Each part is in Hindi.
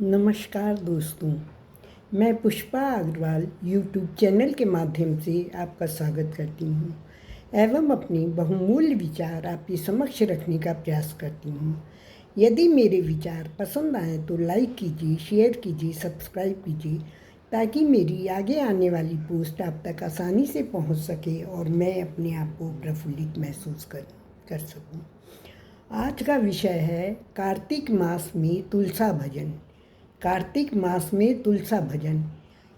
नमस्कार दोस्तों, मैं पुष्पा अग्रवाल यूट्यूब चैनल के माध्यम से आपका स्वागत करती हूँ एवं अपने बहुमूल्य विचार आपके समक्ष रखने का प्रयास करती हूँ। यदि मेरे विचार पसंद आए तो लाइक कीजिए, शेयर कीजिए, सब्सक्राइब कीजिए ताकि मेरी आगे आने वाली पोस्ट आप तक आसानी से पहुँच सके और मैं अपने आप को प्रफुल्लित महसूस कर सकूँ। आज का विषय है कार्तिक मास में तुलसा भजन। कार्तिक मास में तुलसा भजन।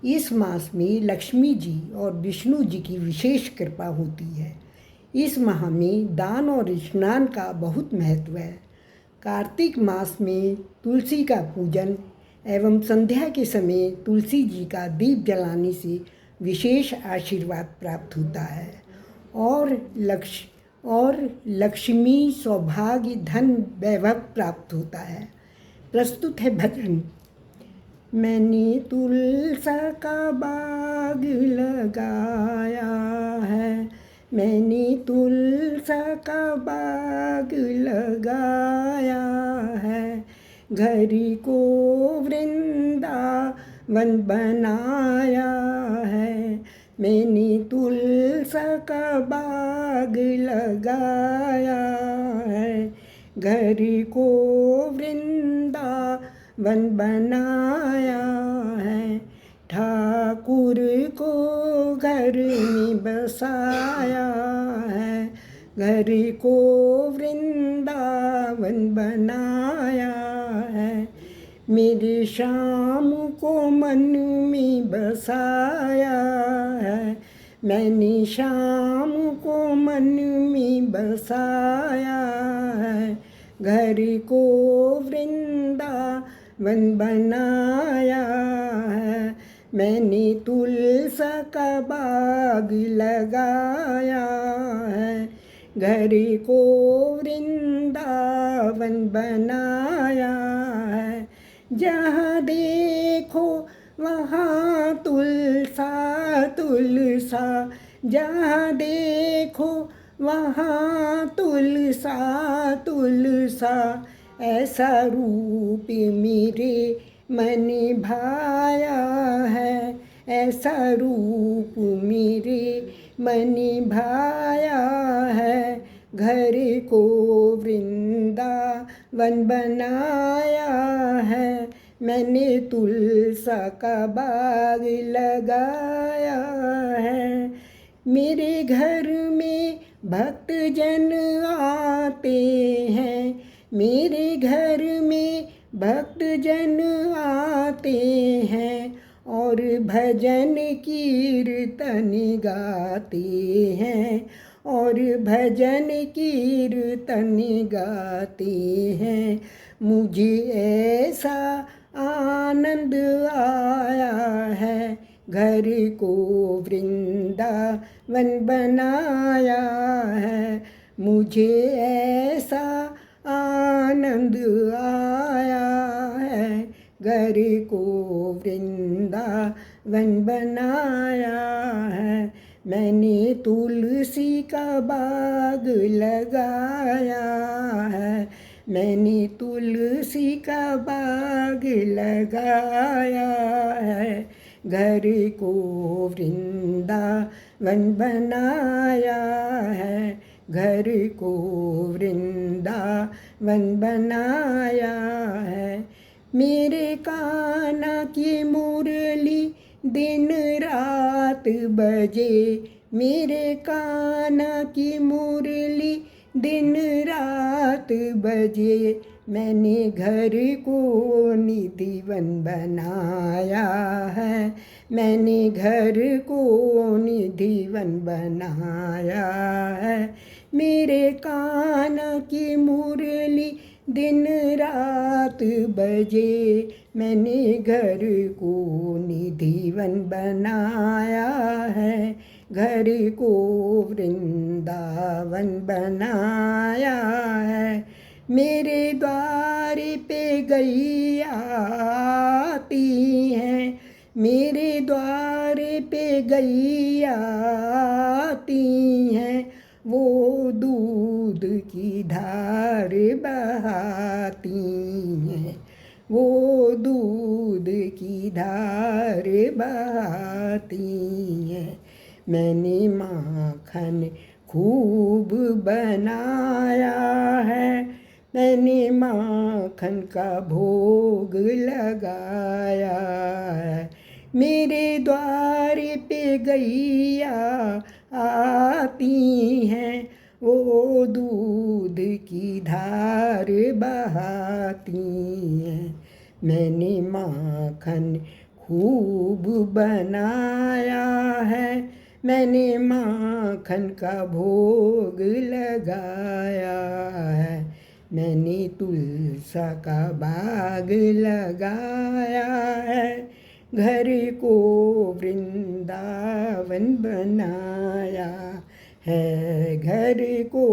इस मास में लक्ष्मी जी और विष्णु जी की विशेष कृपा होती है। इस माह में दान और स्नान का बहुत महत्व है। कार्तिक मास में तुलसी का पूजन एवं संध्या के समय तुलसी जी का दीप जलाने से विशेष आशीर्वाद प्राप्त होता है और लक्ष्मी, सौभाग्य, धन, वैभव प्राप्त होता है। प्रस्तुत है भजन। मैंने तुलसा का बाग लगाया है, मैंने तुलसा का बाग लगाया है, घर को वृंदावन बनाया है। मैंने तुलसा का बाग लगाया है, घर को वृंदावन बनाया है। ठाकुर को घर में बसाया है, घर को वृंदावन बनाया है। मेरे श्याम को मन में बसाया है, मैंने श्याम को मन में बसाया है। घर को वृंदावन बनाया है, मैंने तुलसा का बाग लगाया है। घर को वृंदावन बनाया है। जहाँ देखो वहाँ तुलसा तुलसा, जहाँ देखो वहाँ तुलसा तुलसा। ऐसा रूप मेरे मन भाया है, ऐसा रूप मेरे मन भाया है। घर को वृंदावन बनाया है, मैंने तुलसा का बाग लगाया है। मेरे घर में भक्तजन आते हैं, मेरे घर में भक्तजन आते हैं और भजन कीर्तन गाते हैं, और भजन कीर्तन गाते हैं। मुझे ऐसा आनंद आया है, घर को वृंदावन बनाया है। मुझे ऐसा आनंद आया है, घर को वृंदावन बनाया है। मैंने तुलसी का बाग लगाया है, मैंने तुलसी का बाग लगाया है। घर को वृंदावन बनाया है, घर को वृंदावन बनाया है। मेरे कान्हा की मुरली दिन रात बजे, मेरे कान्हा की मुरली दिन रात बजे। मैंने घर को निधिवन बनाया है, मैंने घर को निधिवन बनाया है। मेरे कान्हा की मुरली दिन रात बजे, मैंने घर को निधिवन बनाया है, घर को वृंदावन बनाया है। मेरे द्वार पे गैया आती हैं, मेरे द्वार पे गैया आती हैं, वो दूध की धार बहाती हैं, वो दूध बहाती हैं। मैंने माखन खूब बनाया है, मैंने माखन का भोग लगाया है। मेरे द्वार पे गैया आती हैं, वो दूध की धार बहाती हैं। मैंने माखन खूब बनाया है, मैंने माखन का भोग लगाया है। मैंने तुलसा का बाग लगाया है, घर को वृंदावन बनाया है, घर को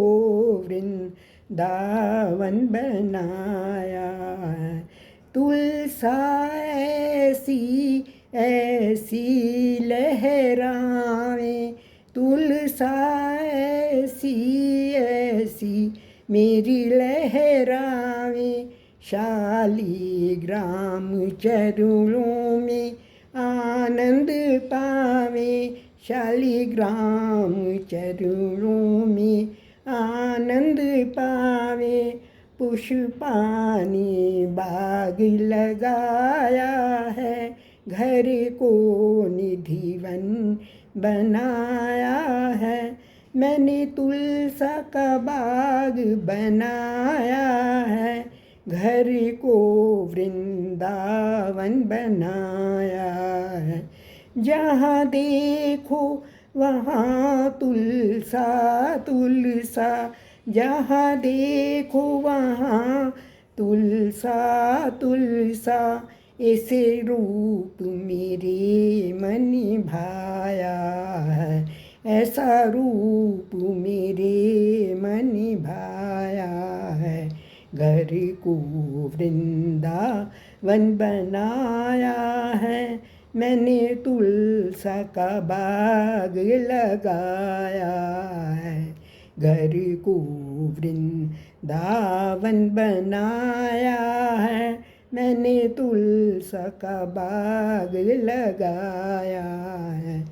वृंदावन बनाया है। तुलसा ऐसी ऐसी लहरावे, तुलसा ऐसी ऐसी मेरी लहरावे। शालिग्राम चरणों में आनंद पावे, शालिग्राम चरणों में आनंद पावे। पुष्पानी बाग लगाया है, घर को निधिवन बनाया है। मैंने तुलसा का बाग बनाया है, घर को वृंदावन बनाया है। जहाँ देखो वहाँ तुलसा तुलसा, जहाँ देखो वहाँ तुलसा तुलसा। ऐसे रूप मेरे मन भाया है, ऐसा रूप मेरे मन भाया है। घर को वृंदावन बनाया है, मैंने तुलसा का बाग लगाया है। घर को वृंदावन बनाया है, मैंने तुलसा का बाग लगाया है।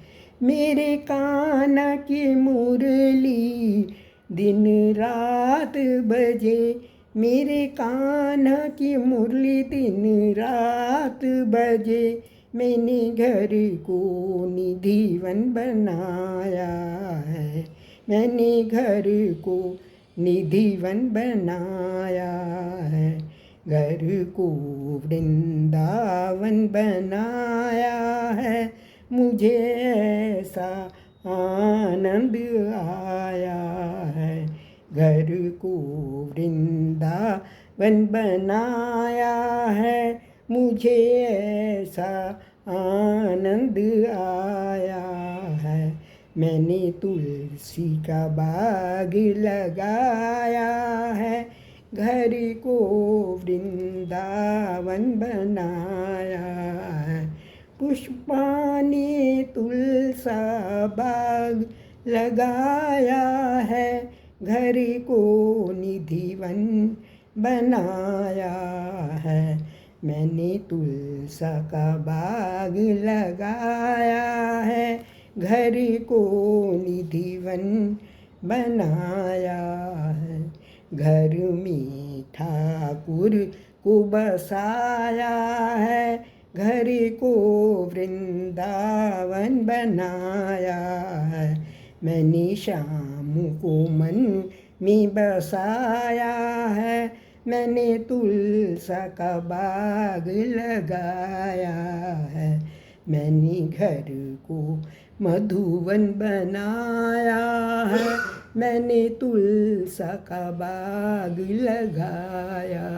मेरे कान्हा की मुरली दिन रात बजे, मेरे कान्हा की मुरली दिन रात बजे। मैंने घर को निधिवन बनाया है, मैंने घर को निधिवन बनाया है। घर को वृंदावन बनाया है, मुझे ऐसा आनंद आया है। घर को वृंदावन बनाया है, मुझे ऐसा आनंद आया है। मैंने तुलसी का बाग लगाया है, घर को वृंदावन बनाया है। पुष्पानी तुलसा बाग लगाया है, घर को निधिवन बनाया है। मैंने तुलसा का बाग लगाया है, घर को निधिवन बनाया है। घर में ठाकुर को बसाया है, घर को वृंदावन बनाया है। मैंने शाम को मन में बसाया है, मैंने तुलसा का बाग लगाया है। मैंने घर को मधुवन बनाया है, मैंने तुलसा का बाग लगाया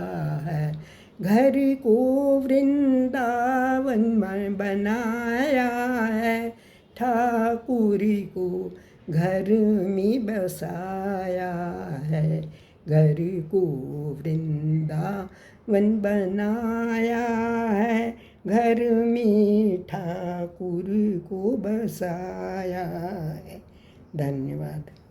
है। घर को वृंदावन में बनाया है, ठाकुर को घर में बसाया है। घर को वृंदावन बनाया है, घर में ठाकुर को बसाया है। धन्यवाद।